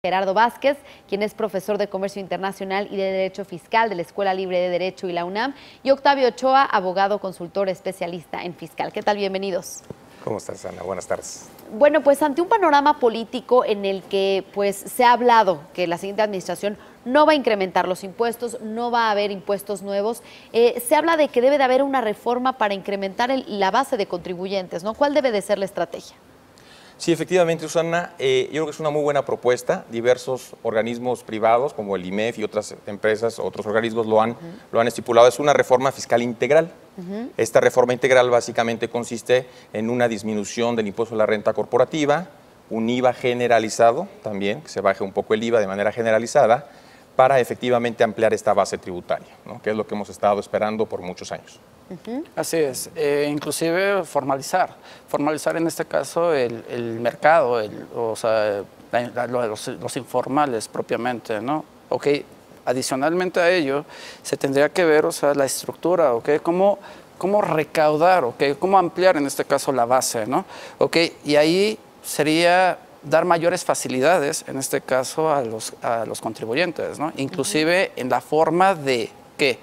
Gerardo Vázquez, quien es profesor de Comercio Internacional y de Derecho Fiscal de la Escuela Libre de Derecho y la UNAM, y Octavio Ochoa, abogado consultor especialista en fiscal. ¿Qué tal? Bienvenidos. ¿Cómo estás, Ana? Buenas tardes. Bueno, pues ante un panorama político en el que pues se ha hablado que la siguiente administración no va a incrementar los impuestos, no va a haber impuestos nuevos, se habla de que debe de haber una reforma para incrementar la base de contribuyentes, ¿no? ¿Cuál debe de ser la estrategia? Sí, efectivamente, Susana, yo creo que es una muy buena propuesta. Diversos organismos privados, como el IMEF y otras empresas, otros organismos lo han estipulado. Es una reforma fiscal integral. Esta reforma integral básicamente consiste en una disminución del impuesto a la renta corporativa, un IVA generalizado también, que se baje un poco el IVA de manera generalizada, para efectivamente ampliar esta base tributaria, ¿no? Que es lo que hemos estado esperando por muchos años. Así es, inclusive formalizar en este caso el mercado, o sea, los informales propiamente, ¿no? Okay. Adicionalmente a ello, se tendría que ver, o sea, la estructura, ¿okay? Cómo recaudar, ¿okay? Cómo ampliar en este caso la base, ¿no? Okay. Y ahí sería dar mayores facilidades, en este caso, a los contribuyentes, ¿no? Inclusive en la forma de ¿qué?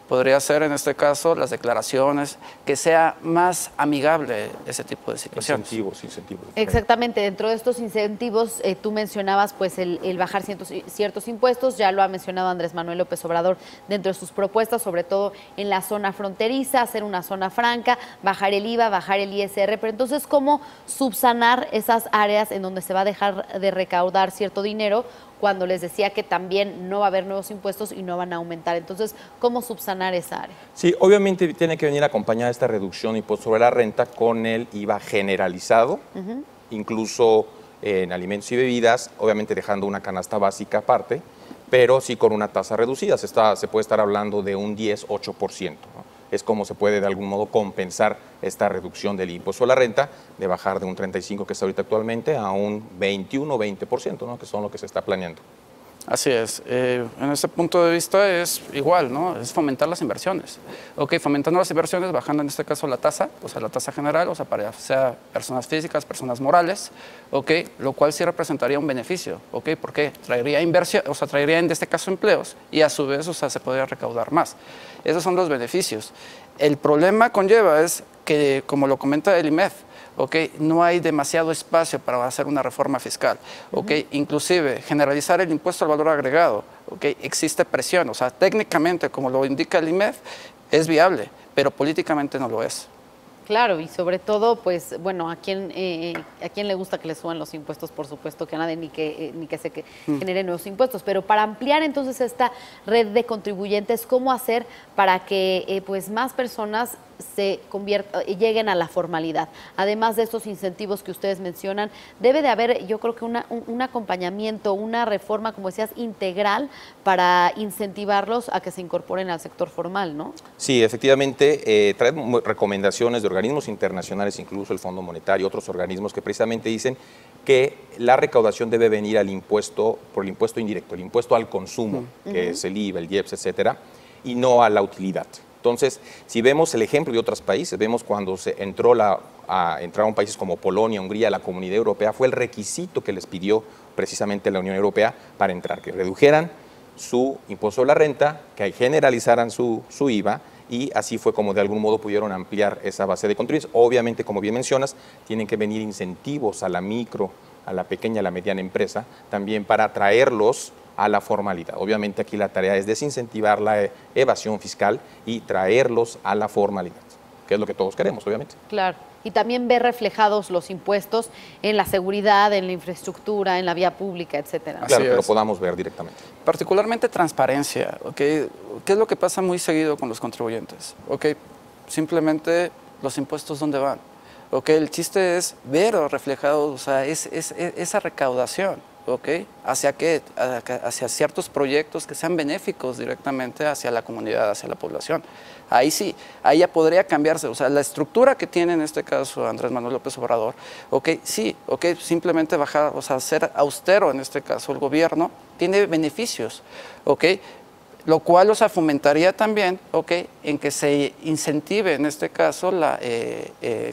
Podría ser en este caso las declaraciones, que sea más amigable ese tipo de situaciones. Incentivos. Exactamente, dentro de estos incentivos tú mencionabas pues el bajar ciertos impuestos, ya lo ha mencionado Andrés Manuel López Obrador dentro de sus propuestas, sobre todo en la zona fronteriza, hacer una zona franca, bajar el IVA, bajar el ISR, pero entonces ¿cómo subsanar esas áreas en donde se va a dejar de recaudar cierto dinero cuando les decía que también no va a haber nuevos impuestos y no van a aumentar? Entonces, ¿cómo subsanar esa área? Sí, obviamente tiene que venir acompañada esta reducción de impuesto sobre la renta con el IVA generalizado, incluso en alimentos y bebidas, obviamente dejando una canasta básica aparte, pero sí con una tasa reducida. Se puede estar hablando de un 10-8%, ¿no? Es como se puede de algún modo compensar esta reducción del impuesto a la renta, de bajar de un 35% que está ahorita actualmente a un 21-20%, ¿no? Que son lo que se está planeando. Así es. En este punto de vista es igual, ¿no? Es fomentar las inversiones. Ok, fomentando las inversiones, bajando en este caso la tasa, o sea, la tasa general, o sea, para sea personas físicas, personas morales, ok, lo cual sí representaría un beneficio, ok, porque traería inversión, o sea, traería en este caso empleos y a su vez, o sea, se podría recaudar más. Esos son los beneficios. El problema conlleva es que, como lo comenta el IMEF, okay, no hay demasiado espacio para hacer una reforma fiscal. Okay, inclusive, generalizar el impuesto al valor agregado, okay, existe presión. O sea, técnicamente, como lo indica el IMEF, es viable, pero políticamente no lo es. Claro, y sobre todo, pues, bueno, ¿a quién le gusta que le suban los impuestos? Por supuesto que a nadie, ni que se generen nuevos impuestos. Pero para ampliar entonces esta red de contribuyentes, ¿cómo hacer para que pues más personas lleguen a la formalidad? Además de estos incentivos que ustedes mencionan, debe de haber, yo creo que un acompañamiento, una reforma, como decías, integral para incentivarlos a que se incorporen al sector formal, ¿no? Sí, efectivamente, trae recomendaciones de organismos internacionales, incluso el Fondo Monetario, otros organismos que precisamente dicen que la recaudación debe venir por el impuesto indirecto, el impuesto al consumo, que es el IVA, el IEPS, etcétera, y no a la utilidad. Entonces, si vemos el ejemplo de otros países, vemos cuando entraron países como Polonia, Hungría, la Comunidad Europea, fue el requisito que les pidió precisamente la Unión Europea para entrar, que redujeran su impuesto a la renta, que generalizaran su IVA, y así fue como de algún modo pudieron ampliar esa base de contribuyentes. Obviamente, como bien mencionas, tienen que venir incentivos a la micro, a la pequeña, a la mediana empresa, también para traerlos a la formalidad. Obviamente aquí la tarea es desincentivar la evasión fiscal y traerlos a la formalidad, que es lo que todos queremos, obviamente. Claro, y también ver reflejados los impuestos en la seguridad, en la infraestructura, en la vía pública, etcétera. Claro, que lo podamos ver directamente. Particularmente transparencia, ¿okay? ¿Qué es lo que pasa muy seguido con los contribuyentes? ¿Okay? Simplemente los impuestos, ¿dónde van? ¿Okay? El chiste es ver reflejados, o sea, esa recaudación. Okay. ¿Hacia qué? Hacia ciertos proyectos que sean benéficos directamente hacia la comunidad, hacia la población. Ahí sí, ahí ya podría cambiarse. O sea, la estructura que tiene en este caso Andrés Manuel López Obrador, okay, sí, okay, simplemente bajar, o sea, ser austero en este caso el gobierno, tiene beneficios, okay, lo cual, o sea, fomentaría también, okay, en que se incentive en este caso la,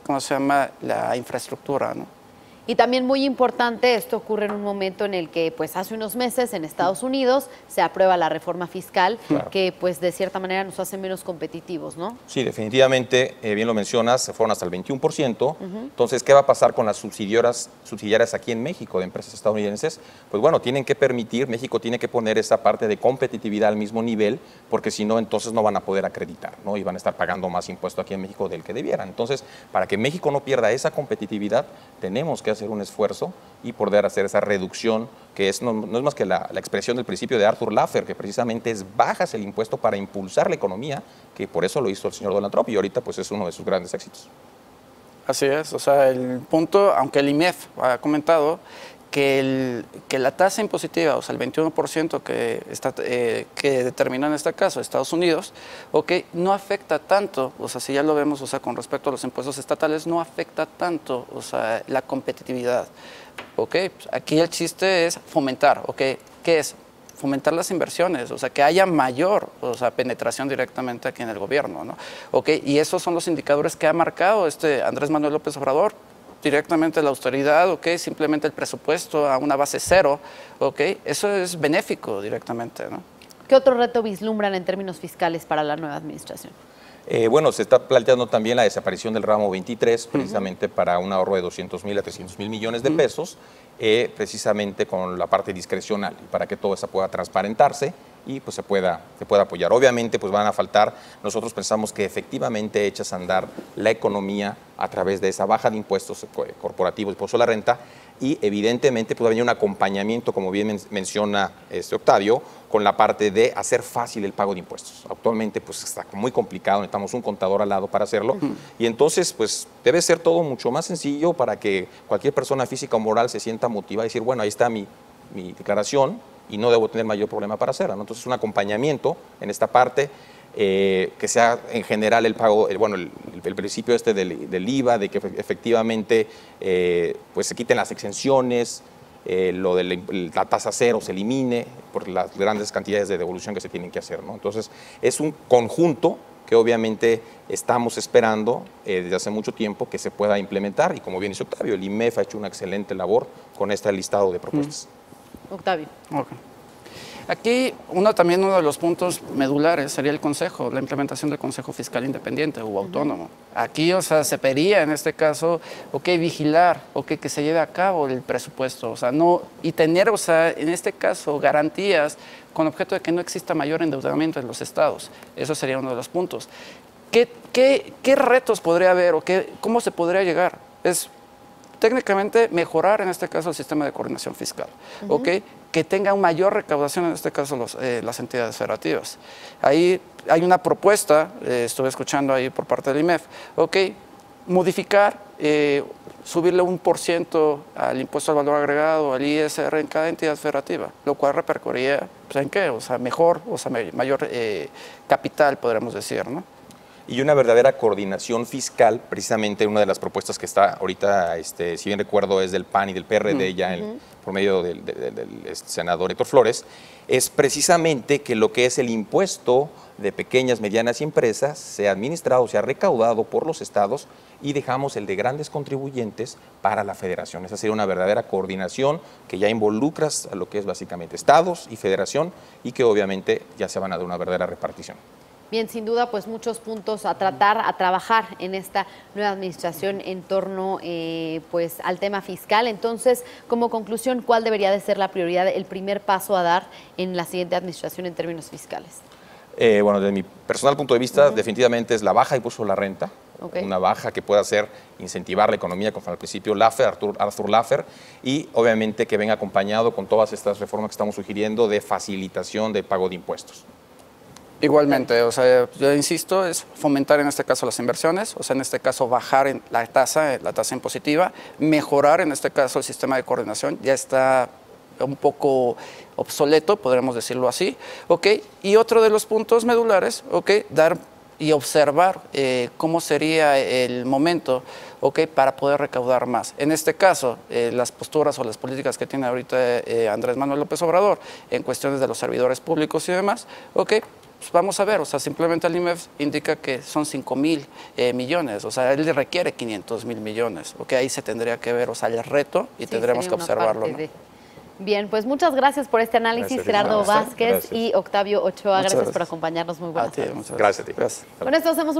¿cómo se llama? La infraestructura, ¿no? Y también muy importante, esto ocurre en un momento en el que, pues hace unos meses en Estados Unidos se aprueba la reforma fiscal, que pues de cierta manera nos hace menos competitivos, ¿no? Sí, definitivamente, bien lo mencionas, se fueron hasta el 21%. Entonces, ¿qué va a pasar con las subsidiarias aquí en México de empresas estadounidenses? Pues bueno, tienen que permitir, México tiene que poner esa parte de competitividad al mismo nivel, porque si no, entonces no van a poder acreditar, ¿no? Y van a estar pagando más impuesto aquí en México del que debieran. Entonces, para que México no pierda esa competitividad, tenemos que hacer un esfuerzo y poder hacer esa reducción, que es, no es más que la expresión del principio de Arthur Laffer, que precisamente es bajas el impuesto para impulsar la economía, que por eso lo hizo el señor Donald Trump y ahorita pues es uno de sus grandes éxitos. Así es, o sea, el punto, aunque el IMEF ha comentado que la tasa impositiva, o sea, el 21% que determinó en este caso Estados Unidos, no afecta tanto, o sea, si ya lo vemos, o sea, con respecto a los impuestos estatales, no afecta tanto, o sea, la competitividad, aquí el chiste es fomentar, ¿qué es? Fomentar las inversiones, o sea, que haya mayor, o sea, penetración directamente aquí en el gobierno, ¿no? Y esos son los indicadores que ha marcado Andrés Manuel López Obrador, directamente la austeridad, simplemente el presupuesto a una base cero, eso es benéfico directamente, ¿no? ¿Qué otro reto vislumbran en términos fiscales para la nueva administración? Bueno, se está planteando también la desaparición del ramo 23, precisamente para un ahorro de 200,000 a 300,000 millones de pesos, precisamente con la parte discrecional, para que todo eso pueda transparentarse y pues se pueda apoyar. Obviamente pues van a faltar, nosotros pensamos que efectivamente echas a andar la economía a través de esa baja de impuestos corporativos, impuesto a la renta, y evidentemente puede venir un acompañamiento, como bien menciona Octavio, con la parte de hacer fácil el pago de impuestos. Actualmente pues está muy complicado, necesitamos un contador al lado para hacerlo, y entonces pues debe ser todo mucho más sencillo para que cualquier persona física o moral se sienta motivada y decir, bueno, ahí está mi declaración y no debo tener mayor problema para hacerla, ¿no? Entonces un acompañamiento en esta parte, que sea en general el pago, el principio del IVA, de que efectivamente pues se quiten las exenciones, lo de la tasa cero se elimine por las grandes cantidades de devolución que se tienen que hacer, ¿no? Entonces es un conjunto que obviamente estamos esperando desde hace mucho tiempo que se pueda implementar, y como bien dice Octavio, el IMEF ha hecho una excelente labor con este listado de propuestas. Octavio. Aquí uno de los puntos medulares sería el Consejo, la implementación del Consejo Fiscal Independiente o autónomo. Aquí, o sea, se pedía en este caso, vigilar, que se lleve a cabo el presupuesto, o sea, y tener, o sea, en este caso, garantías con objeto de que no exista mayor endeudamiento en los estados. Eso sería uno de los puntos. ¿Qué retos podría haber cómo se podría llegar? Es técnicamente mejorar en este caso el sistema de coordinación fiscal, que tenga una mayor recaudación en este caso las entidades federativas. Ahí hay una propuesta, estuve escuchando ahí por parte del IMEF, modificar, subirle 1% al impuesto al valor agregado, al ISR en cada entidad federativa, lo cual repercutiría, pues, ¿en qué? O sea, mayor capital, podríamos decir, ¿no? Y una verdadera coordinación fiscal, precisamente una de las propuestas que está ahorita, si bien recuerdo, es del PAN y del PRD, ya por medio del senador Héctor Flores, es precisamente que lo que es el impuesto de pequeñas, medianas empresas sea administrado, sea recaudado por los estados, y dejamos el de grandes contribuyentes para la federación. Esa sería una verdadera coordinación que ya involucras a lo que es básicamente estados y federación, y que obviamente ya se van a dar una verdadera repartición. Bien, sin duda, pues muchos puntos a trabajar en esta nueva administración en torno pues al tema fiscal. Entonces, como conclusión, ¿cuál debería de ser la prioridad, el primer paso a dar en la siguiente administración en términos fiscales? Bueno, desde mi personal punto de vista, definitivamente es la baja impuesto a la renta, una baja que pueda hacer incentivar la economía, como al principio Arthur Laffer, y obviamente que venga acompañado con todas estas reformas que estamos sugiriendo de facilitación de pago de impuestos. Igualmente, o sea, yo insisto, es fomentar en este caso las inversiones, o sea, en este caso bajar en la tasa impositiva, mejorar en este caso el sistema de coordinación, ya está un poco obsoleto, podríamos decirlo así, y otro de los puntos medulares, dar y observar cómo sería el momento, para poder recaudar más. En este caso, las posturas o las políticas que tiene ahorita Andrés Manuel López Obrador en cuestiones de los servidores públicos y demás, pues vamos a ver, o sea, simplemente el IMEF indica que son 5,000 millones, o sea, él le requiere 500,000 millones, ok, ahí se tendría que ver, o sea, el reto y tendremos que observarlo, ¿no? Bien, pues muchas gracias por este análisis, Gerardo Vázquez y Octavio Ochoa. Gracias por acompañarnos, muy buenas tardes. Muchas Gracias a ti. Gracias. Con esto hacemos una